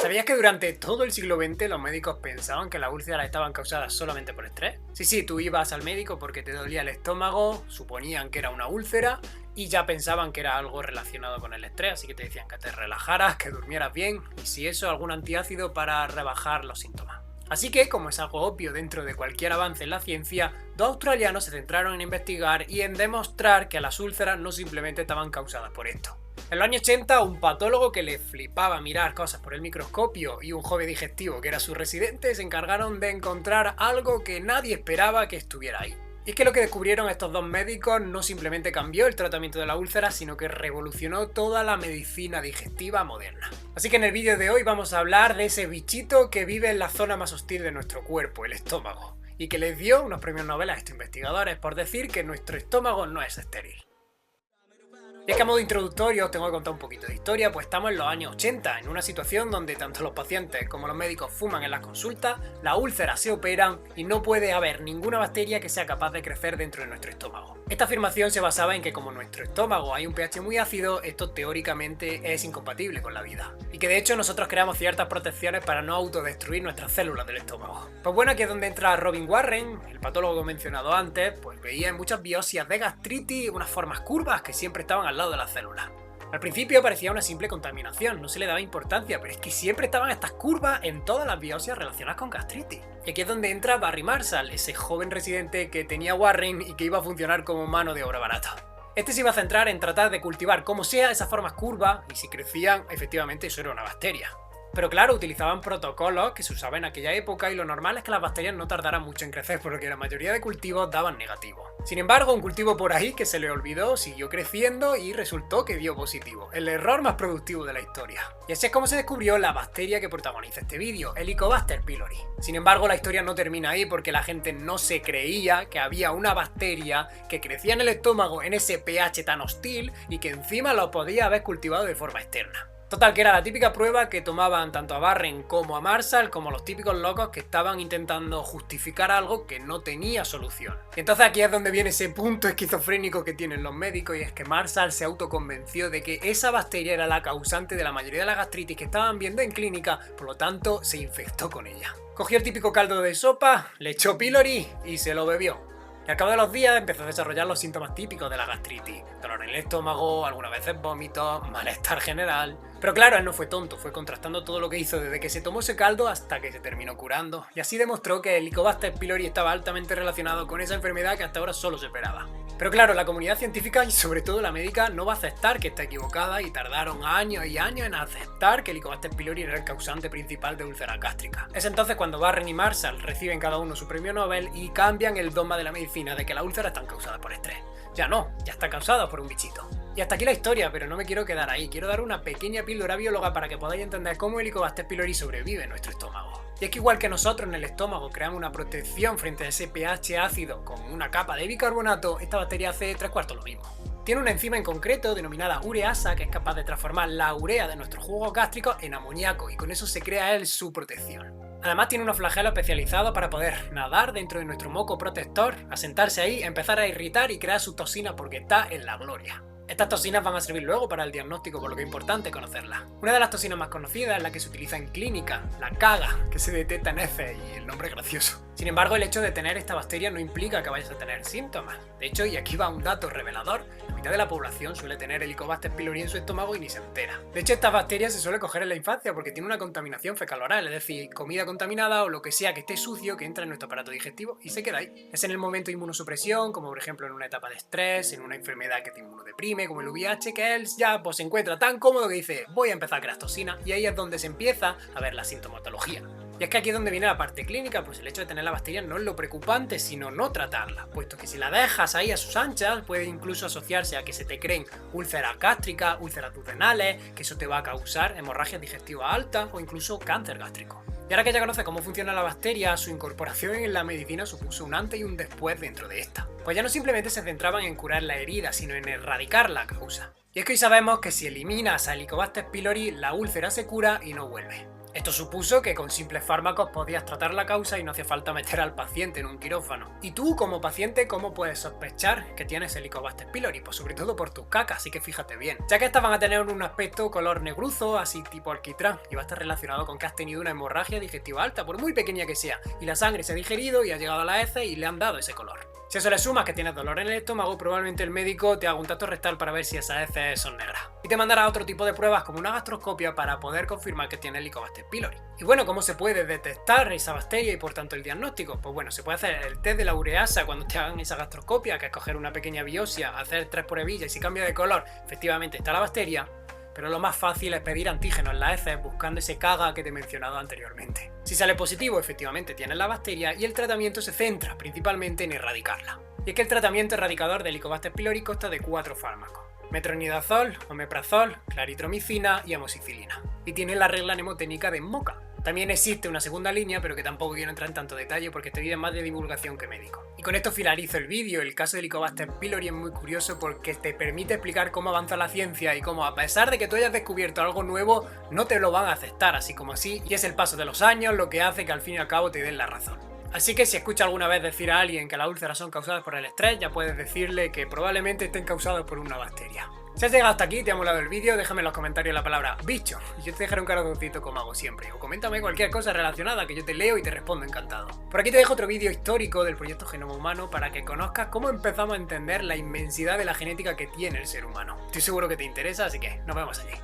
¿Sabías que durante todo el siglo XX los médicos pensaban que las úlceras estaban causadas solamente por estrés? Sí, tú ibas al médico porque te dolía el estómago, suponían que era una úlcera y ya pensaban que era algo relacionado con el estrés, así que te decían que te relajaras, que durmieras bien y si eso, algún antiácido para rebajar los síntomas. Así que, como es algo obvio dentro de cualquier avance en la ciencia, dos australianos se centraron en investigar y en demostrar que las úlceras no simplemente estaban causadas por esto. En los años 80, un patólogo que le flipaba mirar cosas por el microscopio y un joven digestivo que era su residente se encargaron de encontrar algo que nadie esperaba que estuviera ahí. Y es que lo que descubrieron estos dos médicos no simplemente cambió el tratamiento de la úlcera, sino que revolucionó toda la medicina digestiva moderna. Así que en el vídeo de hoy vamos a hablar de ese bichito que vive en la zona más hostil de nuestro cuerpo, el estómago, y que les dio unos premios Nobel a estos investigadores por decir que nuestro estómago no es estéril. Y es que a modo introductorio os tengo que contar un poquito de historia, pues estamos en los años 80, en una situación donde tanto los pacientes como los médicos fuman en las consultas, las úlceras se operan y no puede haber ninguna bacteria que sea capaz de crecer dentro de nuestro estómago. Esta afirmación se basaba en que como en nuestro estómago hay un pH muy ácido, esto teóricamente es incompatible con la vida. Y que de hecho nosotros creamos ciertas protecciones para no autodestruir nuestras células del estómago. Pues bueno, aquí es donde entra Robin Warren, el patólogo que he mencionado antes, pues veía en muchas biopsias de gastritis unas formas curvas que siempre estaban al lado de las células. Al principio parecía una simple contaminación, no se le daba importancia, pero es que siempre estaban estas curvas en todas las biopsias relacionadas con gastritis. Y aquí es donde entra Barry Marshall, ese joven residente que tenía Warren y que iba a funcionar como mano de obra barata. Este se iba a centrar en tratar de cultivar como sea esas formas curvas y si crecían, efectivamente eso era una bacteria. Pero claro, utilizaban protocolos que se usaban en aquella época y lo normal es que las bacterias no tardaran mucho en crecer porque la mayoría de cultivos daban negativo. Sin embargo, un cultivo por ahí que se le olvidó siguió creciendo y resultó que dio positivo, el error más productivo de la historia. Y así es como se descubrió la bacteria que protagoniza este vídeo, Helicobacter pylori. Sin embargo, la historia no termina ahí porque la gente no se creía que había una bacteria que crecía en el estómago en ese pH tan hostil y que encima lo podía haber cultivado de forma externa. Total, que era la típica prueba que tomaban tanto a Warren como a Marshall como los típicos locos que estaban intentando justificar algo que no tenía solución. Y entonces aquí es donde viene ese punto esquizofrénico que tienen los médicos y es que Marshall se autoconvenció de que esa bacteria era la causante de la mayoría de la gastritis que estaban viendo en clínica, por lo tanto se infectó con ella. Cogió el típico caldo de sopa, le echó pylori y se lo bebió. Y al cabo de los días empezó a desarrollar los síntomas típicos de la gastritis, dolor en el estómago, algunas veces vómitos, malestar general. Pero claro, él no fue tonto, fue contrastando todo lo que hizo desde que se tomó ese caldo hasta que se terminó curando. Y así demostró que el Helicobacter pylori estaba altamente relacionado con esa enfermedad que hasta ahora solo se esperaba. Pero claro, la comunidad científica y sobre todo la médica no va a aceptar que está equivocada y tardaron años y años en aceptar que el Helicobacter pylori era el causante principal de úlceras gástricas. Es entonces cuando Warren y Marshall reciben cada uno su premio Nobel y cambian el dogma de la medicina de que las úlceras están causadas por estrés. Ya no, ya está causada por un bichito. Y hasta aquí la historia, pero no me quiero quedar ahí, quiero dar una pequeña píldora bióloga para que podáis entender cómo el Helicobacter pylori sobrevive en nuestro estómago. Y es que igual que nosotros en el estómago creamos una protección frente a ese pH ácido con una capa de bicarbonato, esta bacteria hace 3/4 lo mismo. Tiene una enzima en concreto denominada ureasa que es capaz de transformar la urea de nuestros jugos gástricos en amoníaco y con eso se crea él su protección. Además tiene unos flagelos especializados para poder nadar dentro de nuestro moco protector, asentarse ahí, empezar a irritar y crear sus toxinas porque está en la gloria. Estas toxinas van a servir luego para el diagnóstico, por lo que es importante conocerlas. Una de las toxinas más conocidas es la que se utiliza en clínica, la caga, que se detecta en heces y el nombre es gracioso. Sin embargo, el hecho de tener esta bacteria no implica que vayas a tener síntomas. De hecho, y aquí va un dato revelador, la mitad de la población suele tener Helicobacter pylori en su estómago y ni se entera. De hecho, estas bacterias se suele coger en la infancia porque tiene una contaminación fecal-oral, es decir, comida contaminada o lo que sea que esté sucio que entra en nuestro aparato digestivo y se queda ahí. Es en el momento de inmunosupresión, como por ejemplo en una etapa de estrés, en una enfermedad que te inmunodeprime, como el VIH, que él ya pues, se encuentra tan cómodo que dice voy a empezar a crear toxina y ahí es donde se empieza a ver la sintomatología. Y es que aquí es donde viene la parte clínica, pues el hecho de tener la bacteria no es lo preocupante, sino no tratarla, puesto que si la dejas ahí a sus anchas, puede incluso asociarse a que se te creen úlceras gástricas, úlceras duodenales, que eso te va a causar hemorragias digestivas altas o incluso cáncer gástrico. Y ahora que ya conoces cómo funciona la bacteria, su incorporación en la medicina supuso un antes y un después dentro de esta. Pues ya no simplemente se centraban en curar la herida, sino en erradicar la causa. Y es que hoy sabemos que si eliminas a Helicobacter pylori, la úlcera se cura y no vuelve. Esto supuso que con simples fármacos podías tratar la causa y no hacía falta meter al paciente en un quirófano. Y tú, como paciente, ¿cómo puedes sospechar que tienes Helicobacter pylori? Pues sobre todo por tus cacas, así que fíjate bien. Ya que estas van a tener un aspecto color negruzo, así tipo alquitrán, y va a estar relacionado con que has tenido una hemorragia digestiva alta, por muy pequeña que sea, y la sangre se ha digerido y ha llegado a las heces y le han dado ese color. Si a eso le sumas que tienes dolor en el estómago, probablemente el médico te haga un tacto rectal para ver si esas heces son negras. Y te mandará otro tipo de pruebas como una gastroscopia para poder confirmar que tienes Helicobacter pylori. Y bueno, ¿cómo se puede detectar esa bacteria y por tanto el diagnóstico? Pues bueno, se puede hacer el test de la ureasa cuando te hagan esa gastroscopia, que es coger una pequeña biopsia, hacer 3 pruebillas y si cambia de color, efectivamente está la bacteria. Pero lo más fácil es pedir antígenos en las heces buscando ese caga que te he mencionado anteriormente. Si sale positivo, efectivamente tienes la bacteria y el tratamiento se centra principalmente en erradicarla. Y es que el tratamiento erradicador de Helicobacter pylori consta de 4 fármacos: metronidazol, omeprazol, claritromicina y amoxicilina. Y tiene la regla mnemotécnica de MoCA. También existe una segunda línea, pero que tampoco quiero entrar en tanto detalle porque este vídeo es más de divulgación que médico. Y con esto finalizo el vídeo. El caso de Helicobacter pylori es muy curioso porque te permite explicar cómo avanza la ciencia y cómo, a pesar de que tú hayas descubierto algo nuevo, no te lo van a aceptar así como así, y es el paso de los años lo que hace que al fin y al cabo te den la razón. Así que si escuchas alguna vez decir a alguien que las úlceras son causadas por el estrés, ya puedes decirle que probablemente estén causadas por una bacteria. Si has llegado hasta aquí y te ha molado el vídeo, déjame en los comentarios la palabra bicho y yo te dejaré un corazoncito como hago siempre, o coméntame cualquier cosa relacionada que yo te leo y te respondo encantado. Por aquí te dejo otro vídeo histórico del proyecto Genoma Humano para que conozcas cómo empezamos a entender la inmensidad de la genética que tiene el ser humano. Estoy seguro que te interesa, así que nos vemos allí.